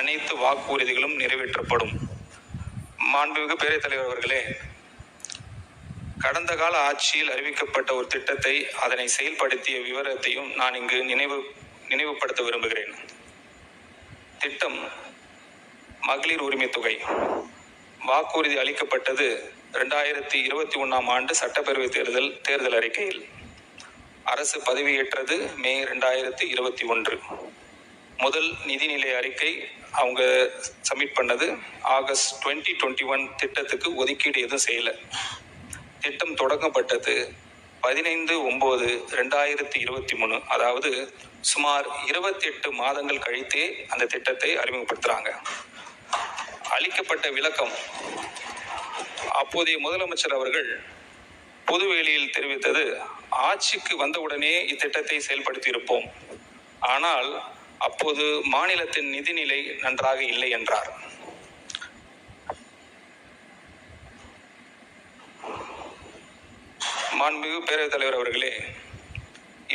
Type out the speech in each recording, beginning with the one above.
அனைத்து வாக்குறுதிகளும் நிறைவேற்றப்படும். மாண்புமிகு பேரவைத் தலைவர் அவர்களே, கடந்த கால ஆட்சியில் அறிவிக்கப்பட்ட ஒரு திட்டத்தை அதனை செயல்படுத்திய விவரத்தையும் நான் இங்கு நினைவுபடுத்த விரும்புகிறேன். திட்டம் மகளிர் உரிமை தொகை. வாக்குறுதி அளிக்கப்பட்டது 2021 ஆண்டு சட்டப்பேரவை தேர்தல் அறிக்கையில். அரசு பதவியேற்றது மே 2021. முதல் நிதிநிலை அறிக்கை அவங்க சப்மிட் பண்ணது ஆகஸ்ட் 2021. திட்டத்துக்கு ஒதுக்கீடு எதுவும் செய்யலை. திட்டம் தொடங்கப்பட்டது 15/9/2023. அதாவது சுமார் 28 மாதங்கள் கழித்தே அந்த திட்டத்தை அறிமுகப்படுத்துறாங்க. அளிக்கப்பட்ட விளக்கம், அப்போதைய முதலமைச்சர் அவர்கள் பொதுவெளியில் தெரிவித்தது, ஆட்சிக்கு வந்தவுடனே இத்திட்டத்தை செயல்படுத்தி இருப்போம், ஆனால் அப்போது மாநிலத்தின் நிதிநிலை நன்றாக இல்லை என்றார். மாண்புமிகு பேரவைத் தலைவர் அவர்களே,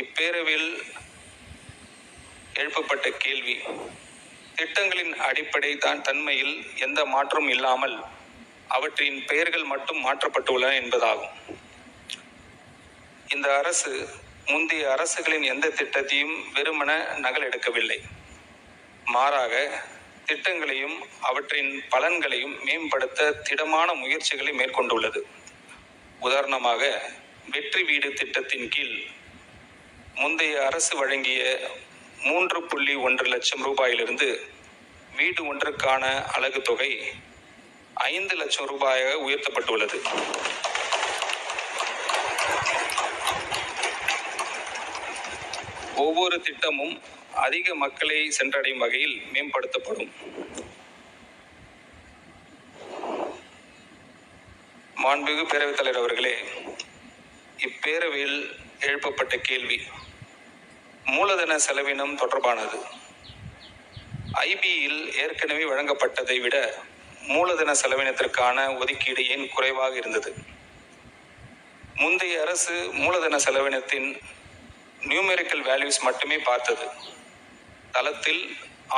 இப்பேரவையில் எழுப்பப்பட்ட கேள்வி திட்டங்களின் அடிப்படை தன்மையில் எந்த மாற்றமும் இல்லாமல் அவற்றின் பெயர்கள் மட்டும் மாற்றப்பட்டுள்ளன என்பதாகும். இந்த அரசு முந்தைய அரசுகளின் எந்த திட்டத்தையும் வெறுமன நகல் எடுக்கவில்லை. மாறாக திட்டங்களையும் அவற்றின் பலன்களையும் மேம்படுத்த திடமான முயற்சிகளை மேற்கொண்டுள்ளது. உதாரணமாக, வெற்றி வீடு திட்டத்தின் கீழ் முந்தைய அரசு வழங்கிய 3.1 லட்சம் ரூபாயிலிருந்து வீடு ஒன்றுக்கான அலகு தொகை 5 லட்சம் ரூபாயாக உயர்த்தப்பட்டுள்ளது. ஒவ்வொரு திட்டமும் அதிக மக்களை சென்றடையும் வகையில் மேம்படுத்தப்படும். மாண்புமிகு பேரவைத் தலைவர் அவர்களே, இப்பேரவையில் எழுப்பப்பட்ட கேள்வி மூலதன செலவினம் தொடர்பானது. ஐபியில் ஏற்கனவே வழங்கப்பட்டதை விட மூலதன செலவினத்திற்கான ஒதுக்கீடு ஏன் குறைவாக இருந்தது? முந்தைய அரசு மூலதன செலவினத்தின் நியூமெரிக்கல் வேல்யூஸ் மட்டுமே பார்த்தது. தளத்தில்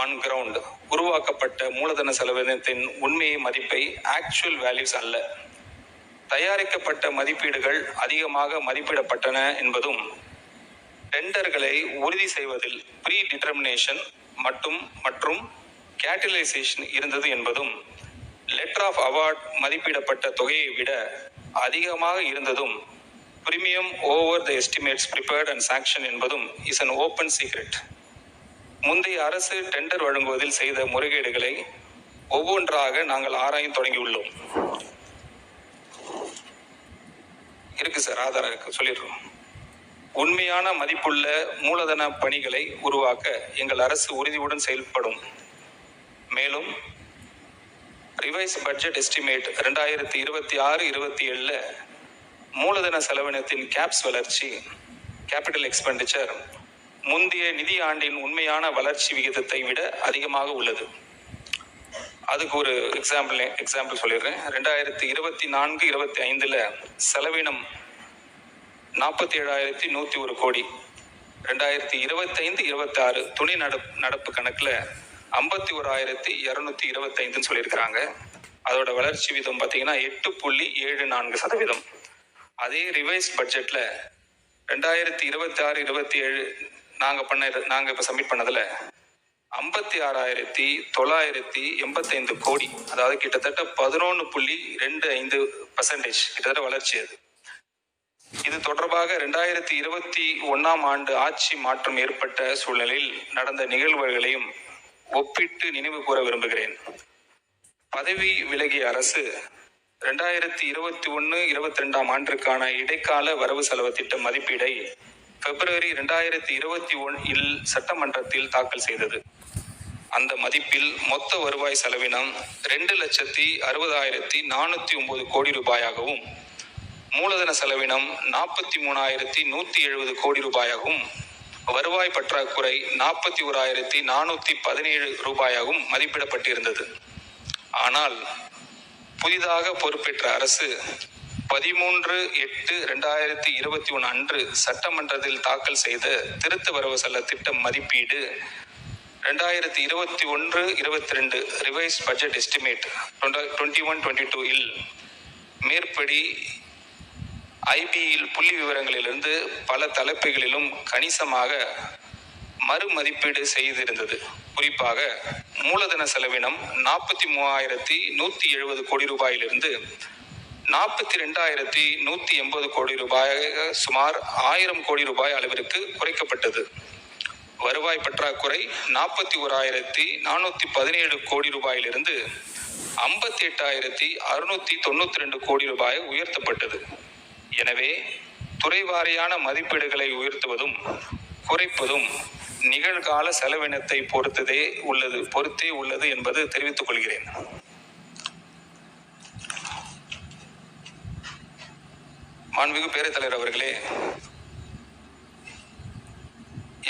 ஆன் கிரவுண்ட் உருவாக்கப்பட்ட மூலதன செலவினத்தின் உண்மையை மதிப்பை ஆக்சுவல் வேல்யூஸ் அல்ல. தயாரிக்கப்பட்ட மதிப்பீடுகள் அதிகமாக மதிப்பிடப்பட்டன என்பதும், டெண்டர்களை உறுதி செய்வதில் ப்ரீ டிட்டர்மினேஷன் மற்றும் கேட்டலைசேஷன் இருந்தது என்பதும், லெட்டர் ஆஃப் அவார்ட் மதிப்பிடப்பட்ட தொகையை விட அதிகமாக இருந்ததும், premium over the estimates prepared and sanction என்பதும் இஸ் அன் ஓப்பன் சீக்ரெட். முந்தைய அரசு டெண்டர் வழங்குவதில் செய்த முறைகேடுகளை ஒவ்வொன்றாக நாங்கள் ஆராய தொடங்கியுள்ளோம். இருக்கு சார், ஆதாரம் இருக்கு, சொல்லிடுறோம். உண்மையான மதிப்புள்ள மூலதன பணிகளை உருவாக்க எங்கள் அரசு உறுதியுடன் செயல்படும். மேலும் ரிவைஸ் பட்ஜெட் எஸ்டிமேட் 2026-27 மூலதன செலவினத்தின் கேப்ஸ் வளர்ச்சி கேபிட்டல் எக்ஸ்பெண்டிச்சர் முந்தைய நிதி ஆண்டின் உண்மையான வளர்ச்சி விகிதத்தை விட அதிகமாக உள்ளது. அதுக்கு ஒரு எக்ஸாம்பிள் சொல்லிடுறேன். 2024-25 செலவினம் 47,101 கோடி. 2025-26 துணை நடப்பு கணக்குல 51,225 சொல்லியிருக்கிறாங்க. அதோட வளர்ச்சி வீதம் பார்த்தீங்கன்னா 8.74%. அதே ரிவைஸ்ட் பட்ஜெட்ல 2026-27 நாங்க இப்ப சப்மிட் பண்ணதுல 56,985 கோடி, அதாவது கிட்டத்தட்ட 11.25% கிட்டத்தட்ட வளர்ச்சி. அது இது தொடர்பாக 2021 ஆண்டு ஆட்சி மாற்றம் ஏற்பட்ட சூழ்நிலையில் நடந்த நிகழ்வுகளையும் ஒப்பிட்டு நினைவு கூற விரும்புகிறேன். பதவி விலகிய அரசு 2021-22 ஆண்டிற்கான இடைக்கால வரவு செலவு திட்ட மதிப்பீடை பிப்ரவரி 2021 சட்டமன்றத்தில் தாக்கல் செய்தது. அந்த மதிப்பில் மொத்த வருவாய் செலவினம் 2,60,409 கோடி ரூபாயாகவும், மூலதன செலவினம் 43,170 கோடி ரூபாயாகவும், வருவாய் பற்றாக்குறை 41,417 ரூபாயாகவும் மதிப்பிடப்பட்டிருந்தது. ஆனால் புதிதாக பொறுப்பேற்ற அரசு 13/8/2021 அன்று சட்டமன்றத்தில் தாக்கல் செய்த திருத்த வரவு செலவு திட்டம் மதிப்பீடு 2021-22 ரிவைஸ் பட்ஜெட் எஸ்டிமேட் 21-22 இல் மேற்படி ஐபியில் புள்ளி விவரங்களிலிருந்து பல தலைப்புகளிலும் கணிசமாக மறுமதிப்பீடு செய்திருந்தது. குறிப்பாக மூலதன செலவினம் 43,170 கோடி ரூபாயிலிருந்து 42,180 கோடி ரூபாயாக சுமார் 1000 கோடி ரூபாய் அளவிற்கு குறைக்கப்பட்டது. வருவாய் பற்றாக்குறை 41,417 கோடி ரூபாயிலிருந்து 58,692 கோடி ரூபாய் உயர்த்தப்பட்டது. எனவே துறை வாரியான மதிப்பீடுகளை உயர்த்துவதும் குறைப்பதும் நிகழ்கால செலவினத்தை பொறுத்தே உள்ளது என்பது தெரிவித்துக் கொள்கிறேன். மாண்புமிகு பேரவைத் அவர்களே,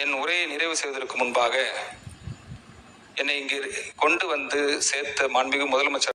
என் உரையை நிறைவு செய்வதற்கு முன்பாக என்னை இங்கு கொண்டு வந்து சேர்த்த மாண்புமிகு முதலமைச்சர்